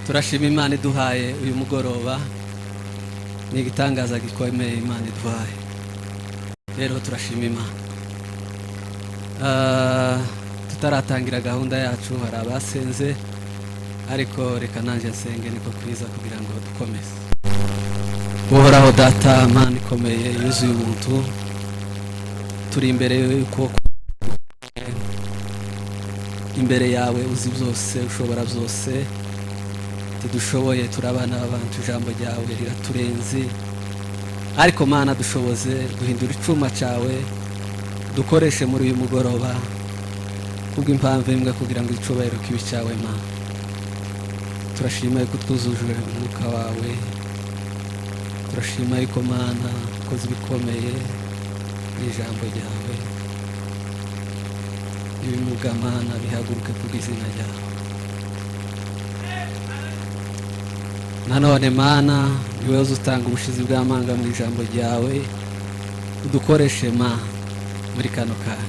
turashima Imana iduhaye uyu mugoroba, ni igitangaza gikomeye Imana iduhaye. Rero turashima Imana. Tutaratangira gahunda yacu hari abasenze, ariko reka nanje nsenge niko kwiza kugira ngo dukomeze. Uhoraho Data, Mana ikomeye yuzuye ubuntu, turi imbere y'uko imbere yawe uzi byose, ushobora byose, tidushoboye turabana abantu, ijambo ryawe riraturenze, ariko Mana dushoboze duhindura icuma cyawe, dukoreshe muri uyu mugoroba kubw'impamvu imwe kugira ngo icubahiro kibe cyawe. Mana turashima yuko twuzuje umwuka wawe, turashima yuko Mana ukoze ibikomeye n'ijambo ryawe, ibimuga Mana bihaguruke kubw'izina ryawe. Nanone Mana niwe uzutanga ubushizi bw'amanga mu ijambo ryawe, udukoreshe Mana muri kano kanya.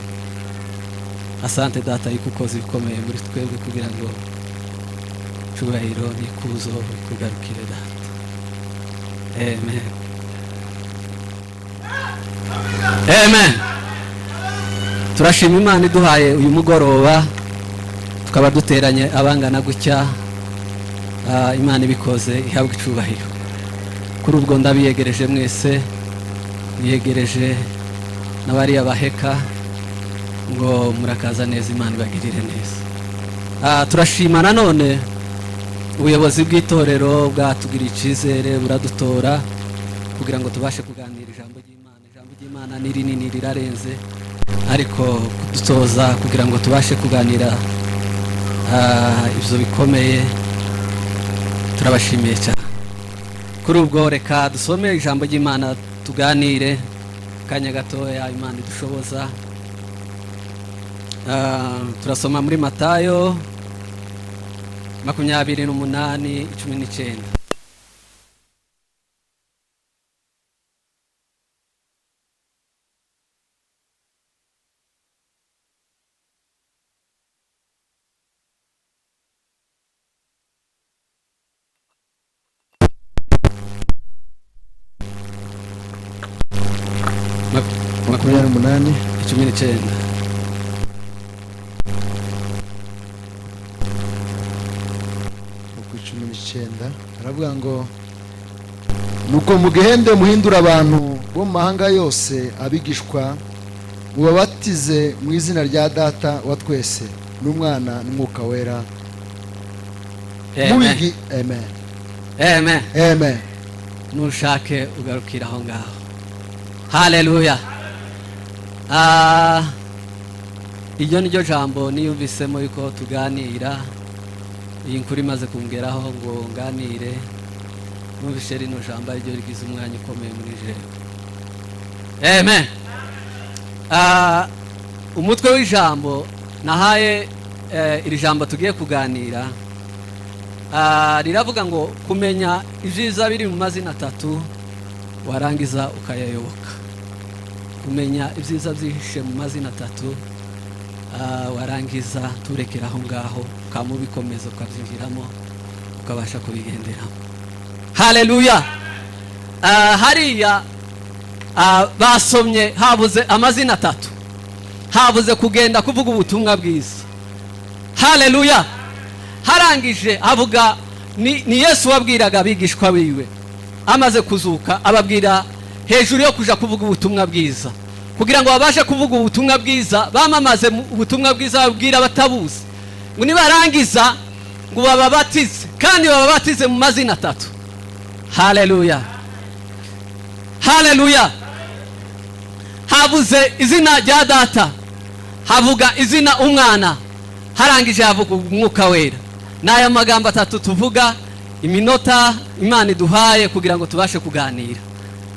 Asante Data yuko ukoze ibikomeye muri twebwe kugira ngo cyubahiro n'ikuzo bikugarukire Data. Amen. Amen. Turashima Imana iduhaye uyu mugoroba, tukaba duteranye abangana gutya. Imana ibikoze ihabwa icubahiro. Kuri ubwo ndabiyegereje mwese, niyegereje n'abari abaheka ngo murakaza neza, Imana ibagirire neza. Turashima nanone ubuyobozi bw'itorero bwatugiriye icyizere, buradutora kugira ngo tubashe kuganira ijambo ry'Imana. Ijambo ry'Imana ni rinini rirarenze, ariko kudutoza kugira ngo tubashe kuganira ibyo bikomeye, turabashimiye cyane. Kuri ubwo reka dusome ijambo ry'Imana tuganire kanya gatoya, Imana idushoboza. Turasoma muri Matayo 28:19. Aravuga ngo nuko mugende muhindura abantu bo mu mahanga yose abigishwa, mubabatize mu izina rya Data wa twese n'Umwana n'Umwuka wera. Amen. Amen. Amen. Amen. Nushake ugarukira aho ngaho. Haleluya. Iryo niryo jambo niyumvisemo yuko tuganira. Iyi nkuru imaze kungeraho ngo nganire, numvise rino jambo ryo rigize umwanya ukomeye muri jewe. Amen. Umutwe w'ijambo nahaye iri jambo tugiye kuganira, riravuga ngo kumenya ibyiza biri mu mazina atatu warangiza ukayayoboka. Kumenya ibyiza byihishe mu mazina atatu warangiza turekera aho ngaho, ukamubikomeza ukabyinjiramo ukabasha kubigenderamo. Haleluya. Hariya basomye habuze amazina atatu, habuze kugenda kuvuga ubutumwa bwiza. Haleluya. Harangije avuga ni Yesu wabwiraga abigishwa biwe amaze kuzuka, ababwira hejuru yo kuja kuvuga ubutumwa bwiza, kugira ngo babashe kuvuga ubutumwa bwiza, bamamaze ubutumwa bwiza babwira abatabuzi, ngo nibarangiza ngo bababatize, kandi bababatize mu mazina atatu. Haleluya. Haleluya. Habuze izina rya Data, havuga izina Umwana, harangije havuga Umwuka wera. N'aya magambo atatu tuvuga iminota Imana iduhaye kugira ngo tubashe kuganira.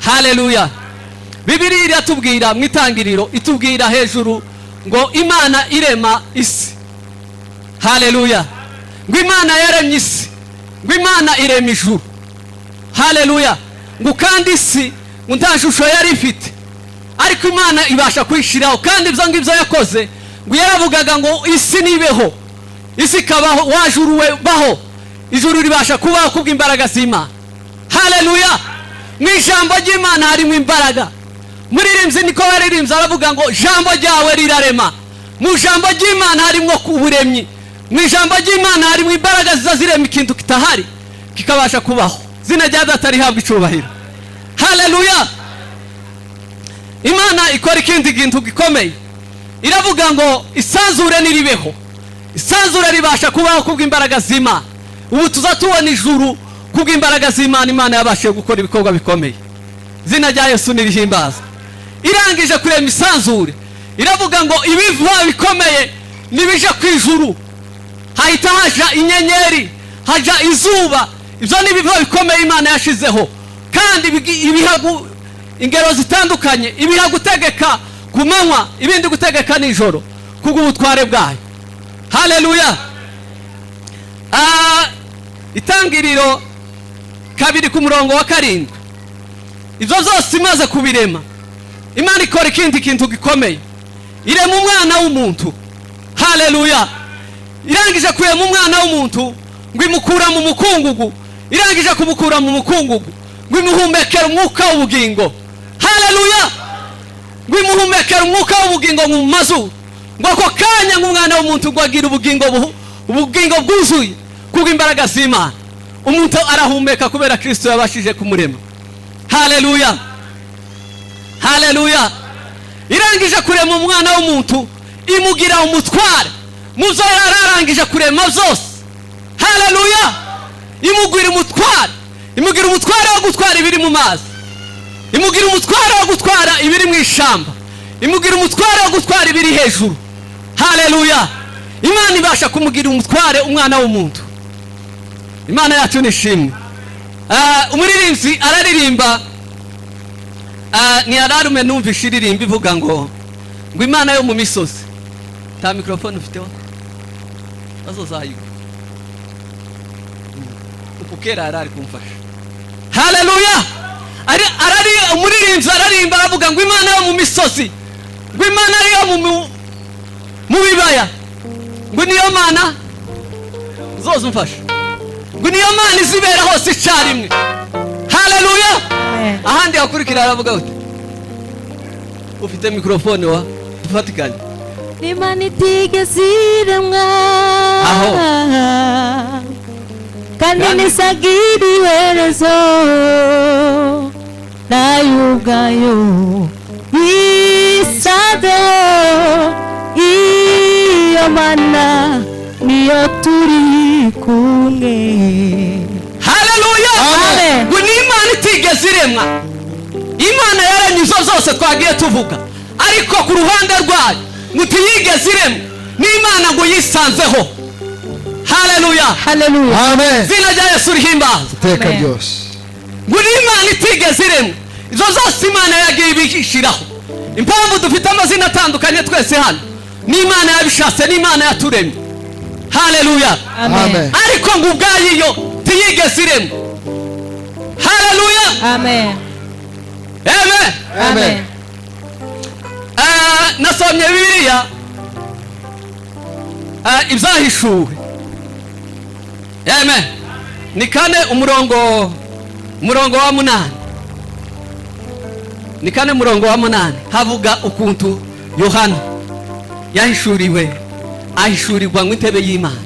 Haleluya. Bibiliya iratubwira mu itangiriro, itubwira hejuru ngo Imana irema isi. Haleluya. Ngo Imana yaremye isi, ngo Imana irema ijuru. Haleluya. Ngo kandi isi ngo nta shusho yari ifite, ariko Imana ibasha kwishiraho, kandi ibyo ngibyo yakoze ngo yaravugaga ngo isi nibeho, isi kabaho, wajuru we baho, ijuru ribasha kubaho kubw'imbaraga z'Imana. Haleluya! Mu ijambo ry'Imana harimo imbaraga. Muririmbyi niko baririmbye aravuga ngo ijambo ryawe rirarema. Mu ijambo ry'Imana harimo kuburemyi. Mu ijambo ry'Imana harimo imbaraga zirema ikintu kitahari kikabasha kubaho. Zina rya Data rihabwa icubahiro. Haleluya! Imana ikora ikindi kintu gikomeye. Iravuga ngo isanzure niribeho. Isanzure ribasha kubaho kubw'imbaraga z'Imana. Ubu tuzatubona ijuru kubw'imbaraga z'Imana. Imana yabashije gukora ibikorwa bikomeye. Zina rya Yesu nirihimbaza. Irangije kurema isanzure iravuga ngo ibiva bikomeye nibije ku ijuru. Hahita haja inyenyeri, haja izuba. Ibyo nibiva bikomeye Imana yashizeho. Kandi ibihagu ingero zitandukanye, ibiha gutegeka ku manywa, ibindi gutegeka nijoro kubw'ubutware bwayo. Haleluya! Itangiriro 2 ku murongo wa 7. Ibyo zose imaze kubirema, Imana ikora ikindi kintu gikomeye. Irema umwana w'umuntu. Haleluya! Irangije kurema umwana w'umuntu ngo imukura mu mukungugu. Irangije kumukura mu mukungugu ngo imuhumekera umwuka w'ubugingo. Haleluya! Ngo imuhumekera umwuka w'ubugingo mu mazuru. Ngo ako kanya nk'umwana w'umuntu ngo agira ubugingo bwuzuye kubw'imbaraga z'Imana. Umuntu arahumeka kubera Kristo yabashije kumurema. Haleluya! Haleluya! Irangije kurema umwana w'umuntu imugira umutware muzo yararangije kurema zose. Haleluya! Imugira umutware, imugira umutware wo gutwara ibiri mu mazi, imugira umutware wo gutwara ibiri mu ishamba, imugira umutware wo gutwara ibiri hejuru. Haleluya! Imana ibasha kumugira umutware umwana w'umuntu. Imana yacu nishimwe. Umuririmbyi araririmba, ni ararume numvishe iririmba ivuga ngo Imana yo mu misozi. Ta microphone ufiteho? Azozayigo. Ukera arari kumfasha. Haleluya! Umuririmbyi ararimba aravuga ngo Imana yo mu misozi, ngo Imana yo mu bibaya, ngo niyo Mana zoze umfasha, ngo niyo Mana izibera hose icarimwe. Haleluya! Ahandi hakurikira aravuga uti ufite microphone wa dufatikanye. Imana itigeze iremwa kandi ntisagira iherezo, nayo ubwayo yisadeho. Iyo Mana niyo turi kumwe. Haleluya! Ngo ni Imana itigeze iremwa. Imana yaremye izo zose twagiye tuvuga, ariko ku ruhande rwayo mutiyigeze iremwa n'Imana ngo yisanzeho. Haleluya! Haleluya! Amen. Zina rya Yesu rihimbaza. Iteka ryose. Ngo ni Imana itigeze iremwa. Izo zose Imana yagiye ibishiraho. Impamvu dufite amazina atandukanye twese hano, ni Imana yabishatse, ni Imana yaturemye. Haleluya! Amen. Ariko ngo ubwayo tiyigeze iremwa. Haleluya! Amen. Amen. Amen. Nasomye Bibiliya ibyahishuwe. Amen. Ni 4 umurongo wa 8. Ni 4 umurongo wa 8 havuga ukuntu Yohana yahishuriwe, ahishurirwa mu intebe y'Imana.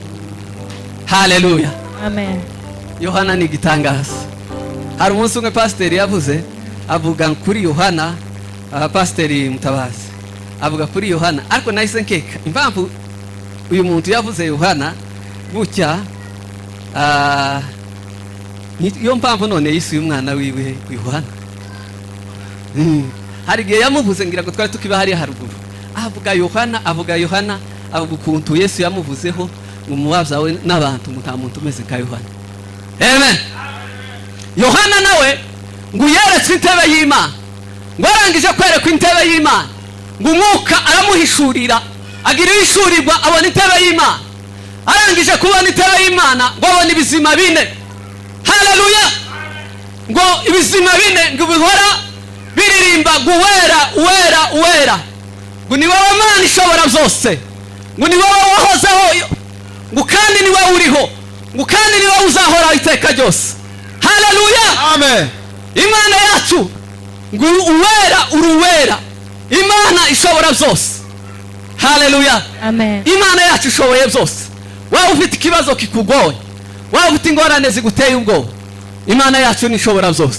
Haleluya! Amen. Yohana ni igitangaza. Hari umunsi umwe pasiteri yavuze, avuga kuri Yohana, pasiteri Mutabazi avuga kuri Yohana, ariko nahise nkeka impamvu uyu muntu yavuze Yohana gutya, niyo mpamvu none yise umwana wiwe Yohana. Hari igihe yamuvuze ngira ngo twari tukiba hariya haruguru, avuga Yohana avuga ukuntu Yesu yamuvuzeho ngo mubazawe n'abantu nta muntu umeze nka Yohana. Amen. Yohana nawe ngo yeretse intebe y'Imana, ngo arangije kwereka intebe y'Imana, ngo umwuka aramuhishurira, agira ishurirwa abona intebe y'Imana. Arangije kubona intebe y'Imana ngo abona ibizima 4. Haleluya! Ngo ibizima 4 ngo bihora biririmba ngo uwera, ngo ni wowe Mana ishobora byose, ngo ni wowe wahozeho, ngo kandi ni wowe uriho, ngo kandi niwe uzahora iteka ryose. Haleluya. Amen. Imana yacu ngo uwera uruwera, Imana ishobora byose. Haleluya. Amen. Imana yacu ishoboye byose. Waba ufite ikibazo kikugoye, waba ufite ingorane ziguteye ubwoba, Imana yacu ni ishobora byose.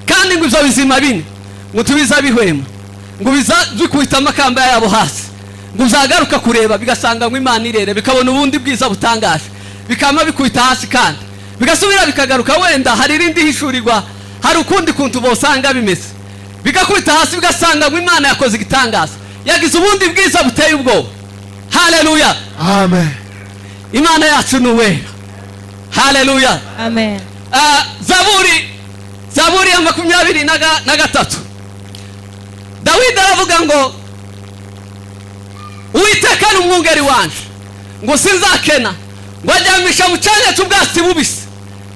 Kandi ngo ibyo bizima bine ngo tubiza bihwema, ngo biza bikubita amakamba yabo hasi, ngo uzagaruka kureba bigasanga ngo Imana irere, bikabona ubundi bwiza butangaje, bikama bikubita hasi kandi bigasubira bikagaruka, wenda hari irindi hishurirwa, hari ukundi kuntu bosanga bimeze, bigakubita hasi bigasanga ngo Imana yakoze igitangaza, yagize ubundi bwiza buteye ubwoba. Haleluya. Amen. Imana yacu ni uwera. Haleluya. Amen. Zaburi ya 23 Dawidi aravuga ngo Uwiteka ni umwungeri wanje, ngo sinzakena, ngo ajyamisha mu cyanya cy'ubwatsi bubisi.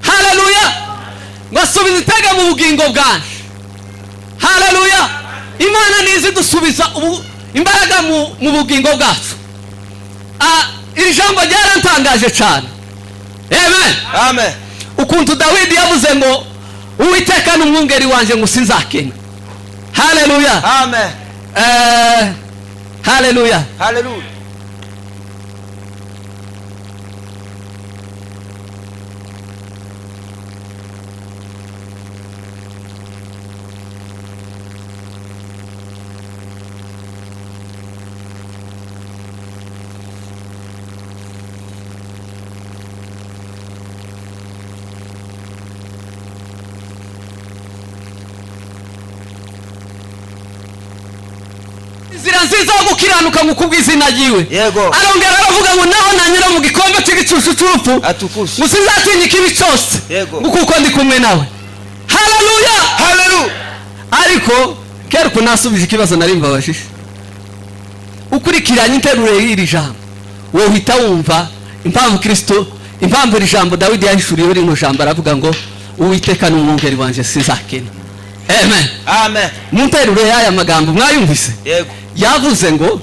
Haleluya. Ngo asubiza itega mu bugingo bwanje. Haleluya. Imana nizi dusubiza imbaraga mu bugingo bwacu. Iri jambo ryarantangaje cyane. Amen. Amen. Ukuntu Dawidi yavuze ngo Uwiteka ni umwungeri wanje, ngo sinzakena. Haleluya. Amen. Haleluya. Hallelujah. Inzira nziza yo gukiranuka mu kubw'izina ryiwe. Yego. Arongera aravuga ngo naho nanyura mu gikombe cy'igicucu cy'urupfu, Atukuze. musizatinya ikibi cyose, Yego. ngo kuko ndi kumwe nawe. Haleluya. Hallelujah. Ariko kera uko nasubije ikibazo nari mbabashije, ukurikiranye interuro y'iri jambo wowe uhita wumva impamvu Kristo, impamvu iri jambo Dawidi yahishuriye rino jambo, aravuga ngo Uwiteka ni umwungeri wanje sinzakena. Amen. Amen. Mu nteruro y'aya magambo mwayumvise, Yego. yavuze ngo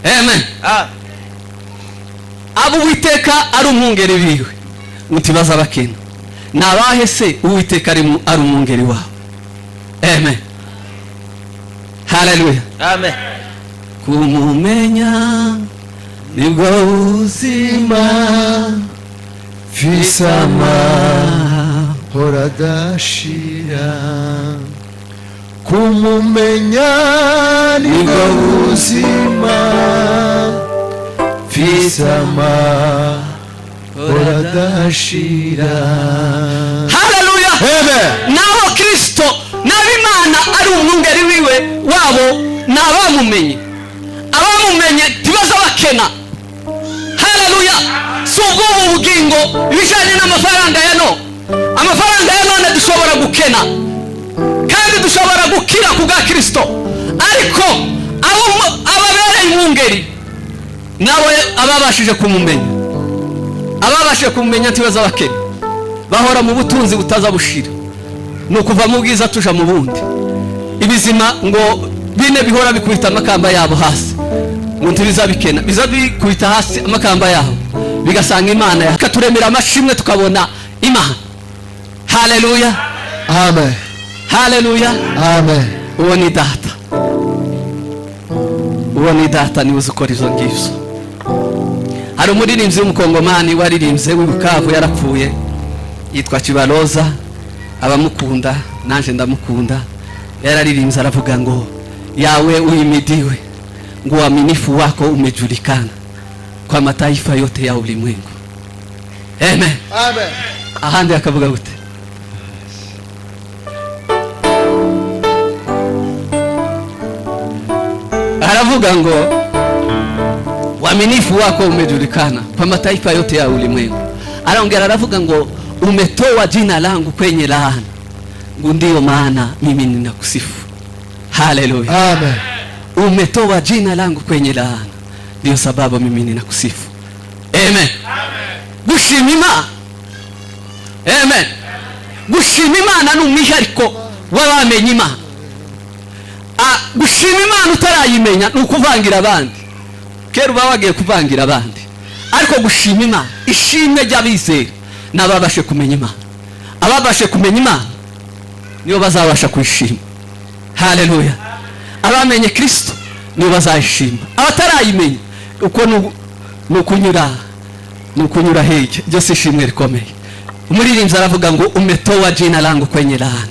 amen. Abo Uwiteka ari umwungeri biwe, mutibaza bakena nabahe se Uwiteka ari umwungeri wabo. Amen. Haleluya. Amen. Kumumenya nibwo buzima, Fisama horadashira, kumumenya nibwo buzima, Fisama horadashira. Haleluya. Amen. Naho Kristo n'Imana ari umwungeri wiwe wabo n'abamumenye, abamumenye tibaza bakena. Haleluya. Subwo ubugingo ibijanye n'amafaranga yano, amafaranga yanone dushobora gukena kandi dushobora gukira kubwa Kristo, ariko ababereye umwungeri nawe ababashije kumumenya, ababashije kumumenya tibaza bakena, bahora mu butunzi butaza bushira, no kuva mu bwiza tuja mu bundi. Ibizima ngo bine bihora bikubita amakamba yabo hasi, ngo ntibiza bikena, biza bikubita hasi amakamba yabo, bigasanga Imana yakaturemera amashimwe tukabona Imana. Haleluya. Amen. Haleluya. Amen. Uwo ni data, uwo ni data niwe uzikora izo ngivyo. Hari umuririmbyi w'umukongomani waririmbye w'ibukavu yarapfuye, yitwa Kibaroza, abamukunda nanje ndamukunda. Yararirimbye aravuga ngo yawe uimidiwe, ngo uaminifu wako umejulikana kwa mataifa yote ya ulimwengu. Amen. Amen. Ahandi akavuga gute? Aravuga ngo uaminifu wako umejulikana kwa mataifa yote ya ulimwengu. Araongera aravuga ngo umetoa jina langu kwenye laana, ngo ndio maana mimi ninakusifu. Haleluya. Amen. Umetoa jina langu kwenye laana, ndio sababu mimi ninakusifu. Amen. Gushima Imana. Amen. Gushima Imana n'umwihariko w'abamenye Imana. Gushima Imana utarayimenya nukuvangira abandi. Kera uba wagiye kuvangira abandi, ariko gushima imana, ishimwe ry'abizera n'ababashe kumenya imana. Ababashe kumenya imana nibo bazabasha kuyishima. Haleluya. Abamenye Kristo nibo bazayishima. Abatarayimenya uko nukunyura hege, ryo si ishimwe rikomeye. Umuririmbyi aravuga ngo umetoa jina langu kwenye laana,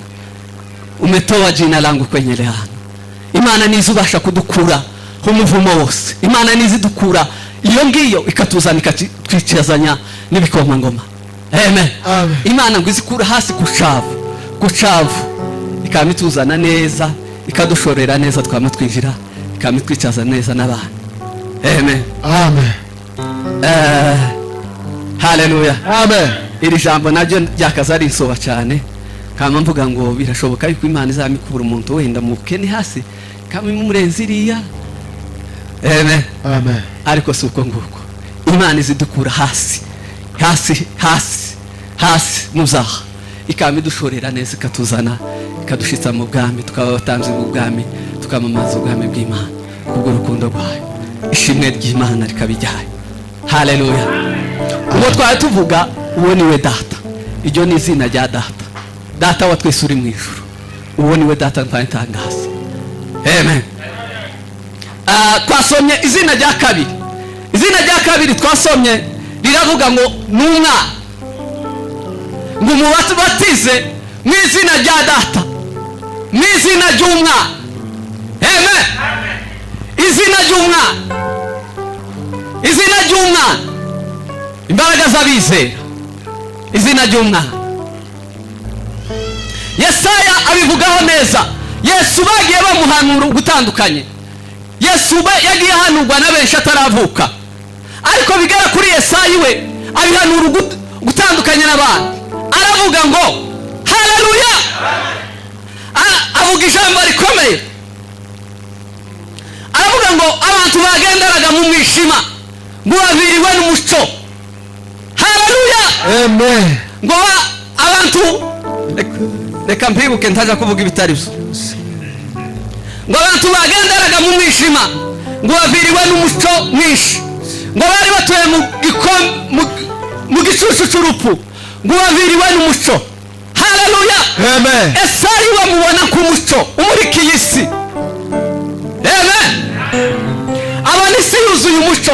umetoa jina langu kwenye laana. Imana nizubasha kudukura umuvumo wose. Imana nizidukura iyo ngiyo ikatuzana ikatwicazanya n'ibikomangoma. Amen. Amen. Imana ngo izikura hasi kucavu ikamituzana neza, ikadushorera neza, twamatwinjira ikamitwicaza neza n'abana. Amen. Amen. Haleluya. Amen. Iri jambo naryo ryakaza ari isoba cyane, kama mvuga ngo birashoboka yuko Imana izamikura umuntu wenda mu bukene hasi kama imurenze iriya. Amen. Amen. Ariko si uko nguko. Imana izidukura hasi muzaha, ikamidushorera neza, ikatuzana ikadushitsa mu bwami, tukaba abatanzi bw'ubwami, tukamamaza ubwami bw'Imana kubw'urukundo rwayo. Ishimwe ry'Imana rikabijyaye. Haleluya. Uwo twari tuvuga uwo niwe data. Iryo ni izina rya data. Data wa twese uri mu ijuru. Uwo niwe data ntangaza. Amen. Twasomye izina rya kabiri. Izina rya kabiri twasomye riravuga ngo n'umwana, ngo mubatize mu izina rya data, mu izina ry'umwana. Amen. Izina ry'umwana, izina ry'umwana, imbaraga z'abizera, izina ry'umwana. Yesaya abivugaho neza. Yesu bagiye bamuhanura gutandukanye. Yesu yagiye ahanurwa na benshi ataravuka, ariko bigera kuri Yesaya we abihanura gutandukanye n'abandi. Aravuga ngo haleluya. Avuga ijambo rikomeye. Aravuga ngo abantu bagenderaga mu mwishima ngo baviriwe n'umuco. Haleluya. Amen. Ngo abantu reka mbibuke ntaja kuvuga ibitari byo. Ngo abantu bagenderaga mu mwishima ngo baviriwe n'umuco mwinshi, ngo bari batuye mu gicucu cy'urupfu ngo baviriwe n'umuco. Haleluya. Amen. Esayi bamubona ku muco umurikiye isi. Amen. Abona isi yuzuye umuco,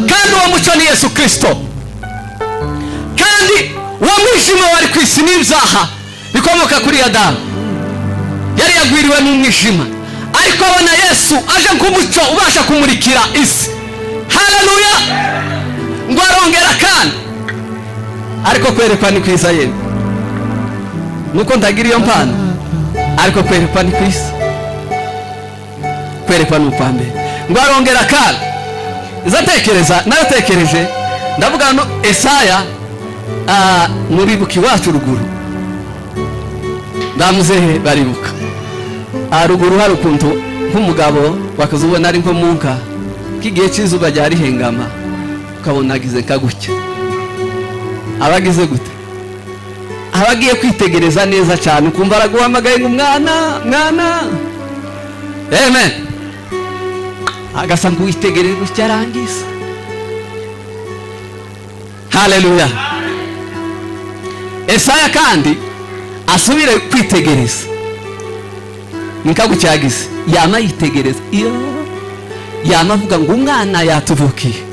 kandi uwo muco ni Yesu Kristo. Kandi uwo mwijima wari ku isi n'ibyaha bikomoka kuri Adamu, yari yagwiriwe n'umwijima, ariko abona Yesu aje nk'umuco ubasha kumurikira isi. Haleluya. Ngo arongera kandi, ariko kwerekwa ni kwiza yewe, nuko ndagira iyo mpano, ariko kwerekwa ni kwisi, kwerekwa ni upambere. Ngo arongera kandi, naratekereje ndavuga no Esaya muribuki wacu ruguru, ndamuzehe baribuka ruguru hari ukuntu nk'umugabo wakazubona ari nko munka k'igihe cy'izuba ryari hengama, ukabona agize kagucya. Abagize gute? Abagiye kwitegereza neza cyane, ukumva araguhamagaye ngo mwana. Amen. Agasa ngo witegereze gutya arangiza. Haleluya. Esaya kandi asubire kwitegereza, nikagucyagize yama yitegereza, iyo yama avuga ngo umwana yatuvukiye,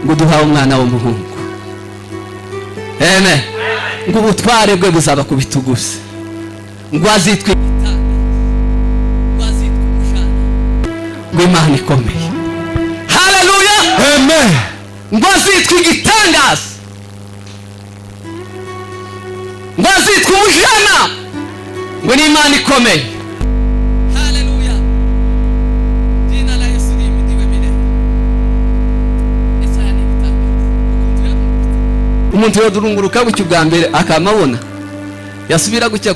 ngo duhawe umwana w'umuhungu. Amen. Ngo ubutware bwe buzaba ku bitugu bye, ngo azitwa igitanda, ngo azitwa umushana, ngo Imana ikomeye. Haleluya. Amen. Ngo azitwa igitangaza, ngo azitwa umushana, ngo ni Imana ikomeye. Haleluya. Jina la Yesu lihimidiwe milele. Esaya ni igitangaza. Umuntu yodurunguruka gutya ubwa mbere akamabona, yasubira gutya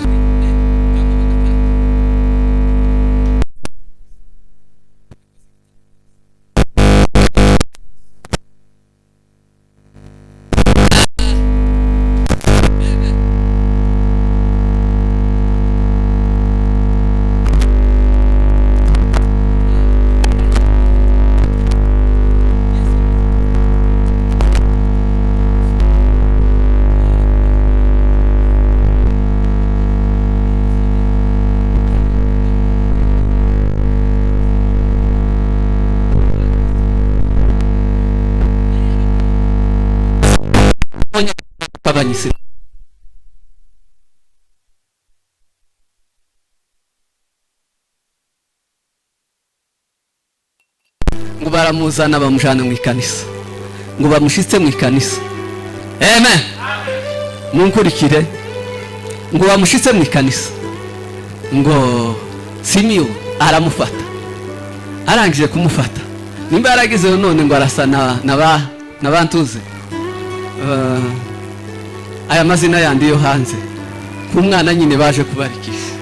abanyisiraheli. ngo baramuzana bamujana mu ikanisa, ngo bamushitse mu ikanisa. Amen. Munkurikire. Ngo bamushitse mu ikanisa, ngo Simeon aramufata. Arangije kumufata, nimba yaragize none ngo arasa n'abantuze aya mazina yandi yo hanze kumwana nyine baje kubarikisha.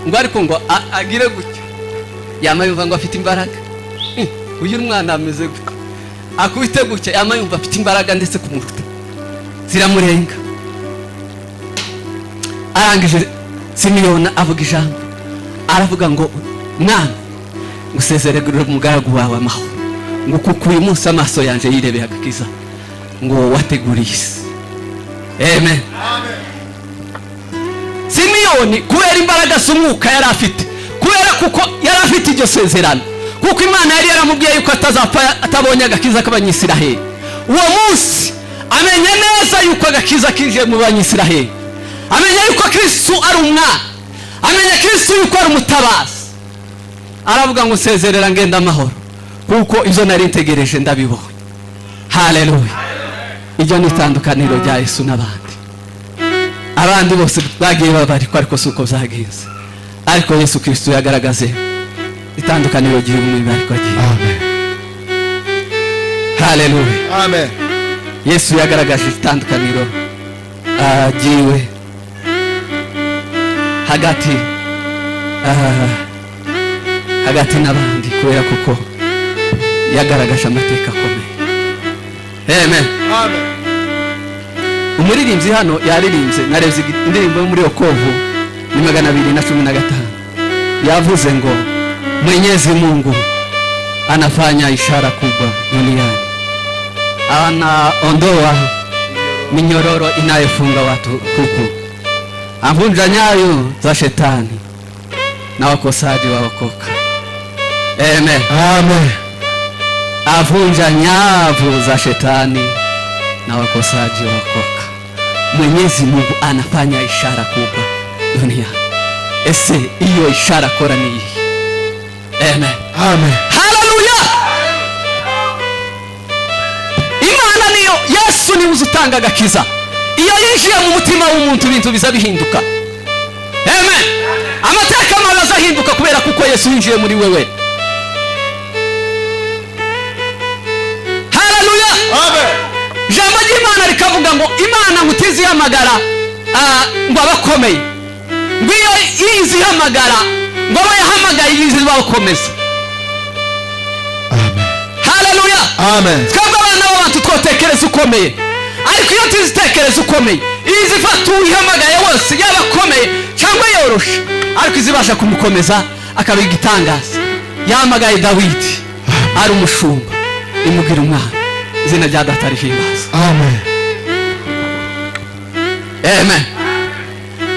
Ngo ariko ngo agire gutya yamayumva ngo afite imbaraga. Uyu mwana ameze gutya akubite gutya yamayumva afite imbaraga ndetse kumuruta ziramurenga. Arangije Simeon avuga ijambo, aravuga ngo mwana ngusezerere umugaragu wawe amahoro, ngo kuko uyu munsi amaso yanje yirebeye agakiza ngo wateguriye isi. Amen. Simeon kubera imbaraga z'umwuka yari afite, kubera kuko yari afite iryo sezerano, kuko Imana yari yaramubwiye yuko atazapfa atabonye agakiza k'abanyisiraheli. Uwo munsi amenya neza yuko agakiza kije mu banyisiraheli, amenya yuko Kristo ari umwana, amenya Kristo yuko ari umutabazi. Aravuga ngo sezerera ngenda amahoro, kuko ibyo nari ntegereje ndabibonye. Haleluya. Iryo ni itandukaniro rya Yesu n'abandi. Abandi bose bagiye babariko ariko suko byagenze, ariko Yesu Kristo yagaragaze itandukaniro ry'ubumwe bariko agiye. Amen. Haleluya. Amen. Yesu yagaragaje itandukaniro agiwe hagati n'abandi, kubera kuko yagaragaje amateka akomeye. Amen. Amen. Umuririmbyi hano yaririmbye, narebye indirimbo yo muri Okovu ni 215, yavuze ngo Mwenyezi Mungu anafanya ishara kubwa duniani, anaondoa minyororo inayofunga watu huku, avunja nyayo za shetani na wakosaji waokoka. Amen. Amen. Avunja nyavu za shetani na wakosaji waokoka. Mwenyezi Mungu anafanya ishara kubwa duniani. Ese hiyo ishara kora ni hii. Amen. Amen. Haleluya. Imana niyo, Yesu ni uzutanga agakiza. Iyo yinjiye mu mutima w'umuntu ibintu biza bihinduka. Amen. Amateka mabaza ahinduka kubera kuko Yesu yinjiye muri wewe. Haleluya. Amen. Jambo ry'Imana rikavuga ngo Imana ngutizi hamagara ngo abakomeye, ngo iyo yizi hamagara ngo abayahamagaye yizi bakomeza. Amen. Haleluya. Amen. Twebwe abana b'abantu twotekereza ukomeye, ariko iyo tuzitekereza ukomeye izi fatu ihamagaye wose yabakomeye cyangwa yoroshe, ariko izibasha kumukomeza akabiga igitangaza. Yahamagaye Dawidi ari umushumba, imugira umwana, izina rya Data rihimbaza. Amen. Amen.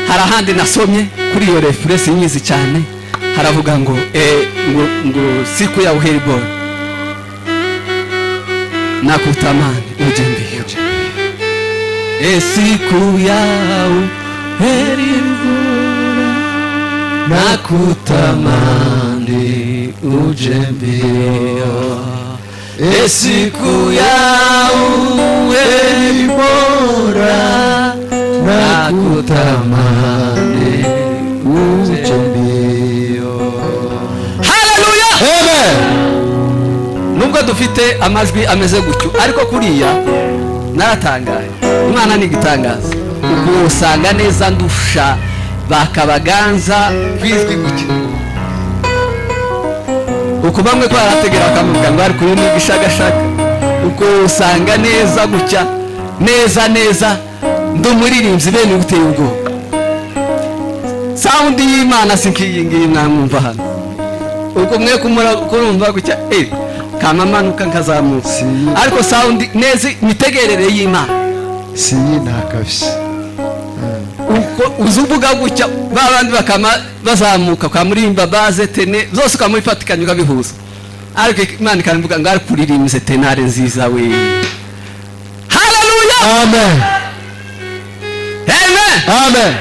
Hari ahandi nasomye kuri iyo reference nyizi cyane, haravuga ngo siku ya uheri bora nakutamani uje mbio. Siku ya uheri bora nakutamani uje mbio. Siku ya uheri bora nakutamani uje mbio. Haleluya. Amen. Nubwo dufite amajwi ameze gutyo, ariko kuriya naratangaye. Imana ni igitangaza, ubwo usanga neza ndusha bakabaganza kwizwi gutyo. Uko bamwe ko barategera bakamuvuga ngo ari kuri n'igishagashaka, uko usanga neza gutya neza ndumuririmbyi bene uteye ubwo. Sound y'Imana sinkiyingiye mwamumva hano. Uko mwe kurumva gutya kamamanuka nkazamuka, ariko sound neza mitegerere y'Imana si nakabisi. uko uzuvuga gutya babandi bakama bazamuka kwa murimba baze tene zose kwa muri fatikanye ukabihuza, ariko Imana ikamvuga ngo ari kuririmze tenare nziza we. Haleluya. Amen. amen.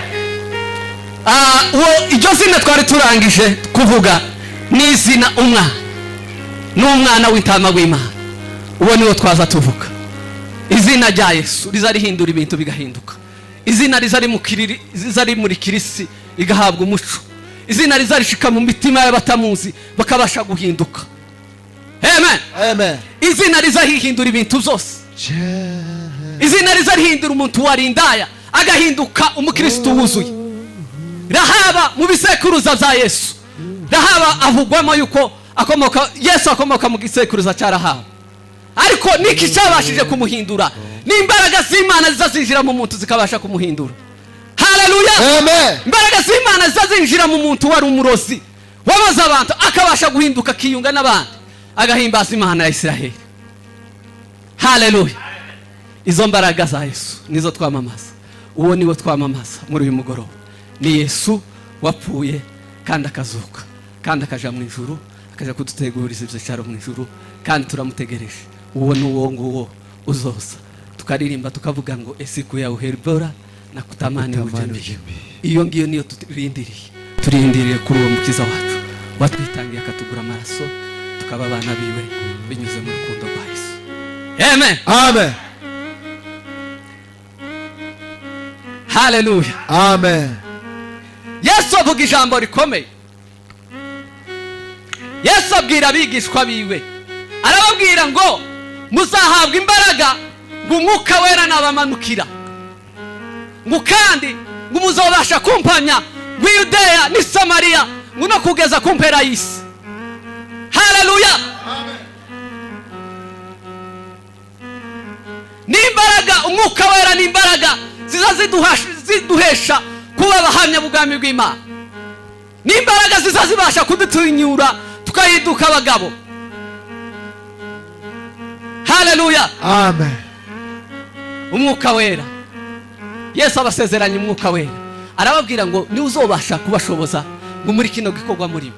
Iryo zina twari turangije kuvuga ni izina umwana n'umwana w'intama w'Imana. Uwo niwo twaza tuvuga. Izina rya Yesu riza rihindura ibintu bigahinduka. Izina riza muri kirisi igahabwa umuco. Izina riza rishika mu mitima y'abatamuzi bakabasha guhinduka. Amen. Amen. Izina riza hihindura ibintu zose. Izina riza rihindura umuntu warindaya agahinduka umukristo wuzuye. Rahaba mu bisekuruza bya Yesu. Rahaba avugwamo yuko Yesu akomoka mu gisekuruza cya Rahaba. Ariko niki cyabashije kumuhindura? Ni imbaraga z'Imana zizazinjira mu muntu zikabasha kumuhindura. Haleluya. Amen. Imbaraga z'Imana zizazinjira mu muntu wari umurozi wabaza abantu akabasha guhinduka kiyunga n'abandi agahimbaza Imana ya Isiraheli. Haleluya. Izo mbaraga za Yesu nizo twamamaza. Uwo niwo twamamaza muri uyu mugoroba. Ni Yesu wapfuye kandi akazuka kandi akaja mu ijuru akaja kuduteguriza ibyicaro mu ijuru kandi turamutegereje. Uwo ni uwo nguwo uzoza tukaririmba tukavuga ngo esiku ya uherbora na kutamani ujembe. Iyo ngiyo niyo turindiriye kuri uwo mukiza wacu watwitangiye akatugura amaraso tukaba abana biwe binyuze mu rukundo rwa Yesu. Amen. Amen. Haleluya. Amen. Yesu avuga ijambo rikomeye. Yesu abwira abigishwa biwe arababwira ngo muzahabwa imbaraga ngo umwuka wera nabamanukira ngo kandi ngo muzobasha kumpamya ngo Yudeya ni Samariya ngo no kugeza ku mpera y'isi. Haleluya. Ni imbaraga umwuka wera ni imbaraga ziduhesha kuba abahamya bw'ubwami bw'Imana. Ni imbaraga zizazibasha kudutinyura tukayiduka abagabo. Haleluya. Amen. Umwuka wera Yesu abasezeranye umwuka wera arababwira ngo ni uzobasha kubashoboza ngo muri kino gikorwa muri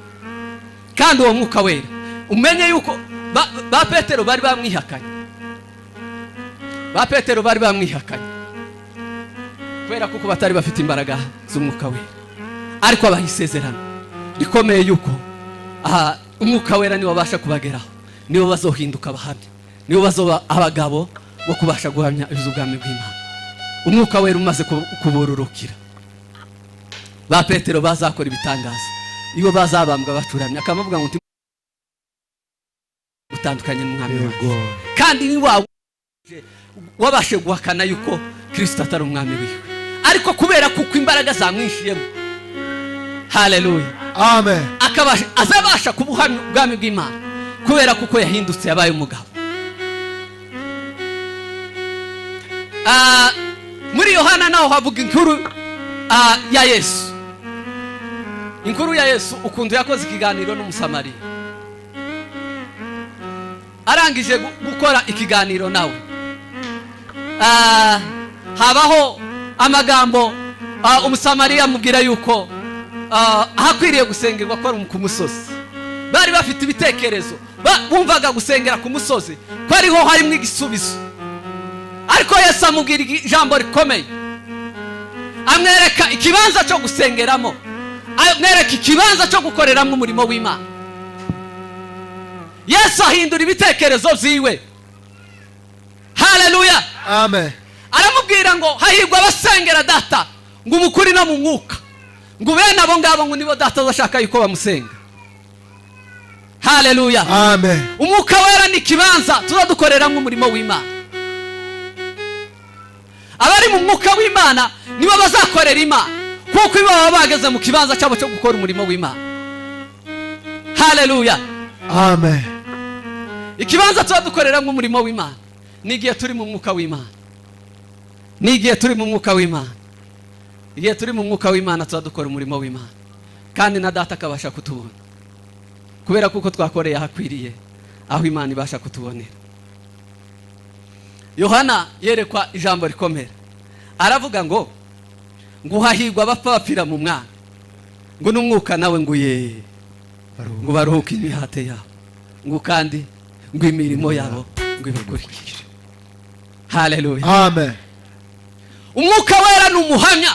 kandi uwo mwuka wera umenye yuko ba Petero bari bamwihakanye. Ba Petero bari bamwihakanye kubera kuko batari bafite imbaraga z'umwuka wera, ariko abahisezerano rikomeye yuko umwuka wera niwo babasha kubageraho, niwo bazohinduka abahamya, niwo bazoba abagabo bo kubasha guhamya iby'ubwami bw'Imana. Umwuka wera umaze kubururukira, ba Petero bazakora ibitangaza iyo bazabambwa bacuramye akamuvuga ngo utandukanye n'umwami wawe, kandi ni wawe wabashe guhakana yuko Kristo atari umwami wiwe, ariko kubera kuko imbaraga zamwishiyemo. Haleluya. Amen. Azabasha kubuhamya ubwami bw'Imana kubera kuko yahindutse yabaye umugabo. Muri Yohana naho havuga inkuru ya Yesu. Inkuru ya Yesu ukuntu yakoze ikiganiro n'umusamariya. Arangije gukora ikiganiro nawe, habaho amagambo umusamariya amubwira yuko hakwiriye gusengerwa ku musozi. Bari bafite ibitekerezo, bumvaga gusengera ku musozi ko ariho harimo igisubizo, ariko Yesu amubwira ijambo rikomeye, amwereka ikibanza cyo gusengeramo, amwereka ikibanza cyo gukoreramo umurimo w'Imana. Yesu ahindura ibitekerezo byiwe. Haleluya. Amen. Aramubwira ngo hahirwa abasengera data ngo umukuri no mu mwuka, ngo bene abo ngabo ngo nibo data azashaka yuko bamusenga. Haleluya. Amen. Umwuka wera ni kibanza tuzadukoreramo umurimo w'Imana. Abari mu mwuka w'Imana nibo bazakorera Imana, kuko ibo baba bageze mu kibanza cyabo cyo gukora umurimo w'Imana. Haleluya. Amen. Ikibanza tuzadukoreramo umurimo w'Imana nigiye turi mu mwuka w'Imana. Nigiye turi mu mwuka w'Imana. Igihe turi mu mwuka w'Imana tuzadukora umurimo w'Imana, kandi na data akabasha kutubona kubera kuko twakoreye ahakwiriye aho Imana ibasha kutubonera. Yohana yerekwa ijambo rikomera, aravuga ngo hahirwa abapfa bapfira mu mwana, ngo n'umwuka nawe nguye ngo baruhuke imihate yabo, ngo kandi ngo imirimo yabo ngo ibakurikire. Haleluya. Amen. Umwuka wera ni umuhamya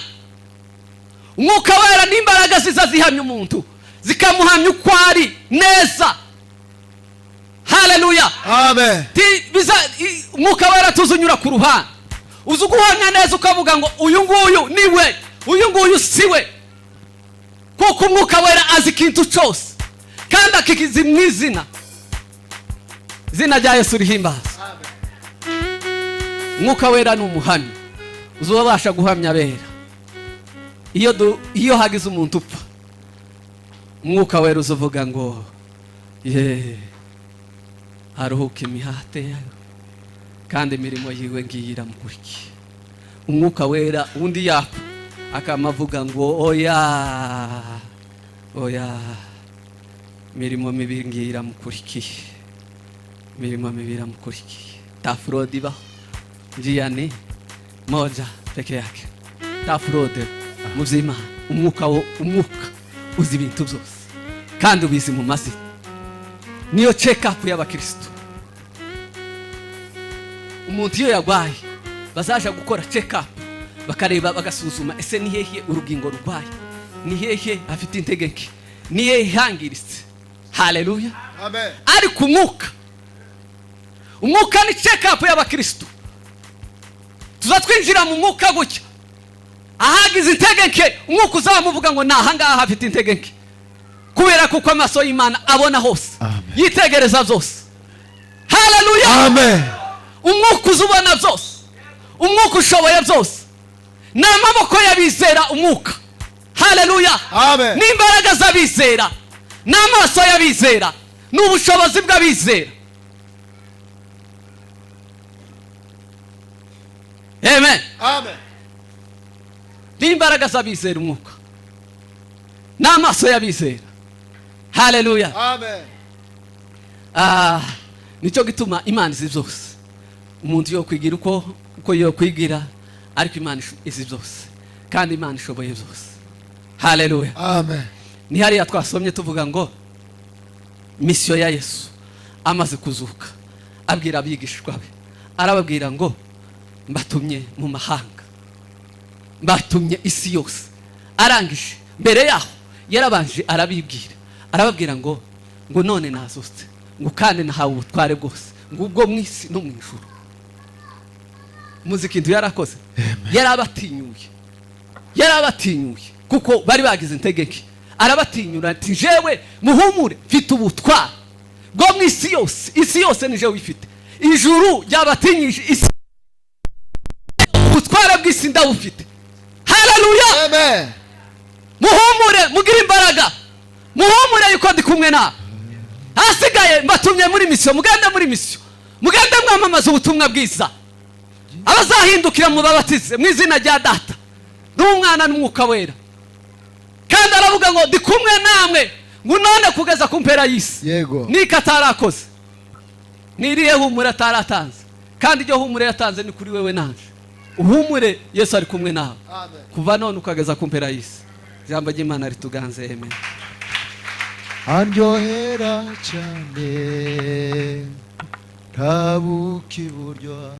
umwuka wera n'imbaraga ziza zihamya umuntu zikamuhamya uko ari neza. Haleluya. Amen. Umwuka wera tuzunyura ku ruhande uzi guhamya neza ukavuga ngo uyu nguyu niwe, uyu nguyu siwe, kuko umwuka wera azi ikintu cyose kandi akikizi mu izina rya Yesu rihimbaza. Umwuka wera ni umuhamya uzobasha guhamya abera. Iyo hagize umuntu upfa, umwuka wera uzovuga ngo aruhuke imihate yayo kandi imirimo yiwe ngiyi iramukurikiye. Umwuka wera undi yapfa akamavuga ngo oya imirimo mibi ngiyi iramukurikiye, imirimo mibi iramukurikiye. Tafrodi ibaho njia ni moja peke yake, tafrodi muzima. Umwuka uzi ibintu byose kandi ubizi mu mazina. Niyo check up y'abakristo. Umuntu iyo yagwaye bazaje gukora check up, bakareba bagasuzuma ese ni hehe urugingo rugwaye, ni hehe afite integeke, ni hehe hangiritse. Haleluya. Amen. Ariko umwuka ni check up y'abakristo. Tuzatwinjira mu mwuka gutya, ahagize integeke umwuka uzamuvuga ngo nahangaha hafite integeke, kubera kuko amaso y'Imana abona hose. Amen. Yitegereza byose. Haleluya. Amen. Umwuka uzubona byose, umwuka ushoboye byose, n'amaboko y'abizera umwuka. Haleluya. Amen. N'imbaraga z'abizera, n'amaso y'abizera, n'ubushobozi bw'abizera. Amen. Amen. N'imbaraga z'abizera umwuka, n'amaso y'abizera. Haleluya. Amen. Nicyo gituma Imana izi byose. Umuntu yo kwigira uko yo kwigira, ariko Imana izi byose kandi Imana ishoboye byose. Haleluya. Amen. Ni hariya twasomye tuvuga ngo misiyo ya Yesu amaze kuzuka abwira abigishwa be, arababwira ngo mbatumye mu mahanga, mbatumye isi yose. Arangije mbere yaho yarabanje arababwira ngo none nazutse, ngo kandi nahawe ubutware bwose, ngo ubwo mu isi no mu ijuru. Muzi ikintu yarakoze? Yarabatinyuye kuko bari bagize integeke. Arabatinyura ati jewe muhumure, mfite ubutware bwo mu isi yose. Isi yose ni jewe ifite. Ijuru ryabatinyije isi, ubutware bw'isi ndabufite. Haleluya. Amen. Muhumure, mugire imbaraga, muhumure yuko ndi kumwe nawe. Hasigaye mbatumye muri misiyo, mugende muri misiyo, mugende mwamamaza ubutumwa bwiza. Abazahindukira mu babatize mu izina rya Data n'Umwana n'Umwuka wera. Kandi aravuga ngo ndi kumwe namwe ngo none kugeza ku mpera y'isi. Yego. Niko atarakoze, niriye humure ataratanze, kandi iryo humure yatanze ni kuri wewe nanje. Uhumure, Yesu ari kumwe nawe. Amen. Kuva none ukageza ku mpera y'isi. Ijambo ry'Imana rituganze. Amen. Andyohera cyane tabuka iburyo.